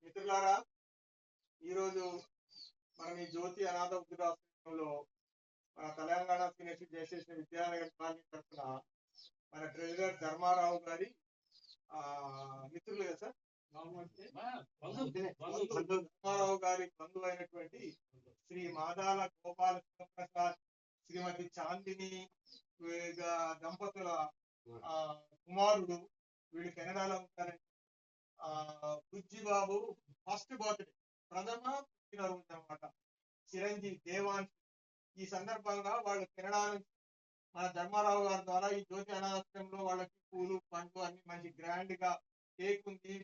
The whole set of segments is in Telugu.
మిత్రులారా, ఈరోజు మనం ఈ జ్యోతి అనాథ వృద్ధాశ్రమంలో మన తెలంగాణ సీనియర్ జయశేష విద్యానగర్ కాలనీ తరఫున మన ట్రెజరర్ ధర్మారావు గారి మిత్రులు కదా సార్, ధర్మారావు గారి బంధువు అయినటువంటి శ్రీ మాదాల గోపాల శివప్రసాద్, శ్రీమతి చాందిని దంపతుల కుమారుడు. వీళ్ళు కెనడాలో ఉంటారండి. బుజ్జిబాబు ఫస్ట్ బర్త్డే, ప్రథమ పుట్టినరోజు అనమాట, చిరంజీవి దేవాన్. ఈ సందర్భంగా వాళ్ళు కెనడా నుంచి మన ధర్మారావు గారి ద్వారా ఈ జ్యోతి అనాథాశ్రమంలో వాళ్ళకి పూలు పండ్లు అన్ని మంచి గ్రాండ్ గా, కేక్ ఉంది,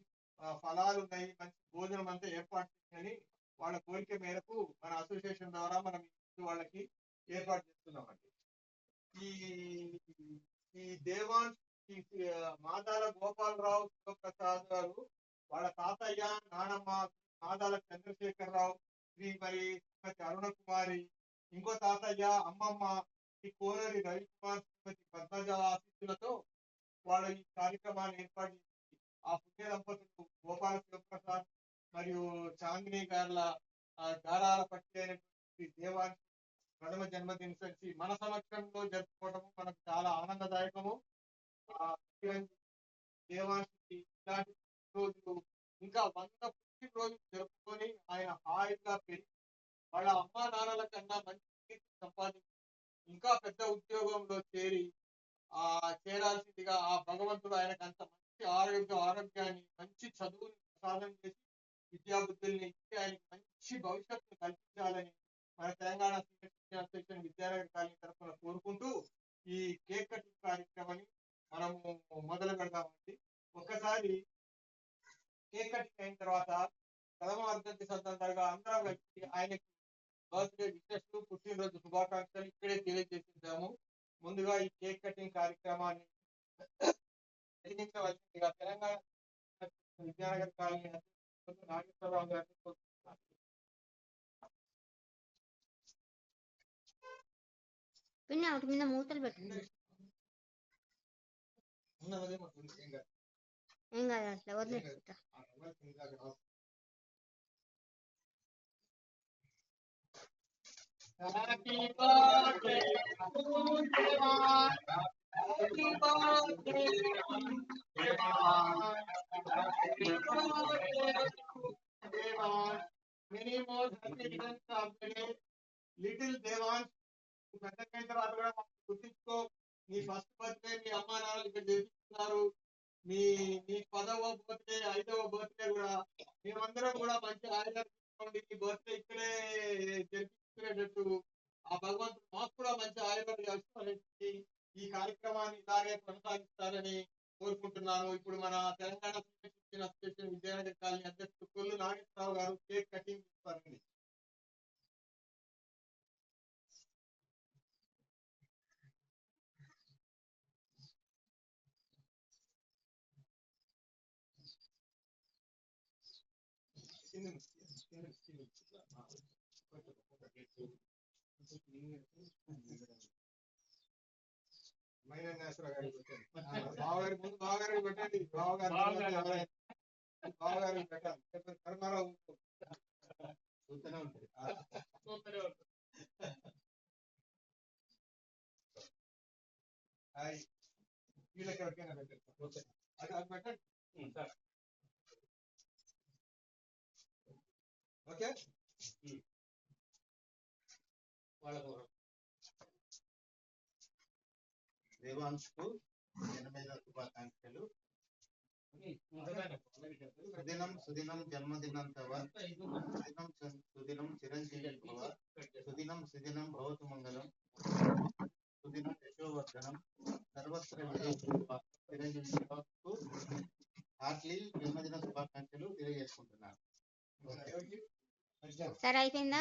ఫలాలు ఉన్నాయి, మంచి భోజనం అంతా ఏర్పాటు చేయాలని వాళ్ళ కోరిక మేరకు మన అసోసియేషన్ ద్వారా మనం వాళ్ళకి ఏర్పాటు చేస్తున్నామండి. ఈ ఈ దేవాన్ మాదాల గోపాలరావు శివప్రసాద్ గారు వాళ్ళ తాతయ్య నానమ్మ మాదాల చంద్రశేఖరరావు, శ్రీమతి అరుణ కుమారి, ఇంకో తాతయ్య అమ్మమ్మ శ్రీ కోనరి రవికుమార్, శ్రీమతి పద్మజ ఆశీస్సులతో వాళ్ళు ఈ కార్యక్రమాన్ని ఏర్పాటు చేసి ఆ పుణ్య దంపతులు గోపాల శివప్రసాద్ మరియు చాందిని గారుల గారాల పట్టి అయినటువంటి దేవాన్ ప్రథమ జన్మదిన సంచి మన సమక్షంలో జరుపుకోవడము మనకు చాలా ఆనందదాయకము. దేవానికి ఇలాంటి రోజులు ఇంకా 100 పుట్టినరోజులు జరుపుకొని ఆయన హాయిగా పెరిగి వాళ్ళ అమ్మా నాన్నల కన్నా మంచి కీర్తి సంపాదించి ఇంకా పెద్ద ఉద్యోగంలో చేరాల్సిందిగా ఆ భగవంతుడు ఆయనకు అంత మంచి ఆరోగ్యాన్ని, మంచి చదువుని ప్రసాదం చేసి విద్యాబుద్ధుల్ని ఇచ్చి ఆయనకి మంచి భవిష్యత్తును కల్పించాలని మన తెలంగాణ అసోసియేషన్ విద్యానగర్ కాలనీ తరఫున కోరుకుంటూ ఈ కేక్ కటింగ్ కార్యక్రమాన్ని మనము మొదలు పెడదామండి. ఒక్కసారి కేక్ కటింగ్ అయిన తర్వాత ప్రథమ వర్ధంతి సందర్భంగా అందరం కలిసి ఆయనకి బర్త్డే విషెస్, పుట్టినరోజు శుభాకాంక్షలు ఇక్కడే తెలియజేసిద్దాము. ముందుగా ఈ కేక్ కటింగ్ కార్యక్రమాన్ని జరిగించవలసిందిగా తెలంగాణ విద్యానగర్ కాలనీ నాగేశ్వరరావు గారిని కోరుతున్నాను. మీద మూతలు పెట్టండి. ఏం కాదు, అట్లా వదిలేసుకుంటా. Happy birthday to Devan. Happy birthday to Devan. Happy birthday to Devan. Many more happy returns of the day. Little Devan, పెద్దకైన తర్వాత కూడా గుర్తించుకో, నీ ఫస్ట్ బర్త్డే మీ అమ్మా నాన్నలు ఇక్కడ చేస్తున్నారు. మీ 10వ బర్త్డే, 5వ బర్త్డే కూడా మేమందరం కూడా మంచి ఆయుర్వేద ఈ బర్త్డే ఇక్కడే జరిపించుకునేటట్టు ఆ భగవంతుడు మాకు కూడా మంచి ఆయుర్వేద ఈ కార్యక్రమాన్ని ఇలాగే కొనసాగిస్తారని కోరుకుంటున్నాను. ఇప్పుడు మన తెలంగాణ అసోసియేషన్ విద్యానగర్ కాలనీ అధ్యక్షుడు కొల్లు నాగేశ్వరరావు గారు కేక్ కటింగ్ చేస్తారండి. బావగారి ముందు బావగారికి పెట్టండి. బావగారికి పెట్టాలి. కర్మారావు చూస్తూనే ఉంటుంది. వీళ్ళకి ఎవరికైనా పెట్టండి. అది పెట్టండి. ఓకే, దేవాంశ్కు జన్మదిన శుభాకాంక్షలు. సుదినం జన్మదినం తవ, సుదినం చిరంజీవి భవ, సుదినం భవతు మంగళం, సుదినం యశోవర్ధనం, సర్వత్ర చిరంజీవి భవకు హార్ట్లీ జన్మదిన శుభాకాంక్షలు తెలియజేసుకుంటున్నాను. సరే, అయిపోయిందా?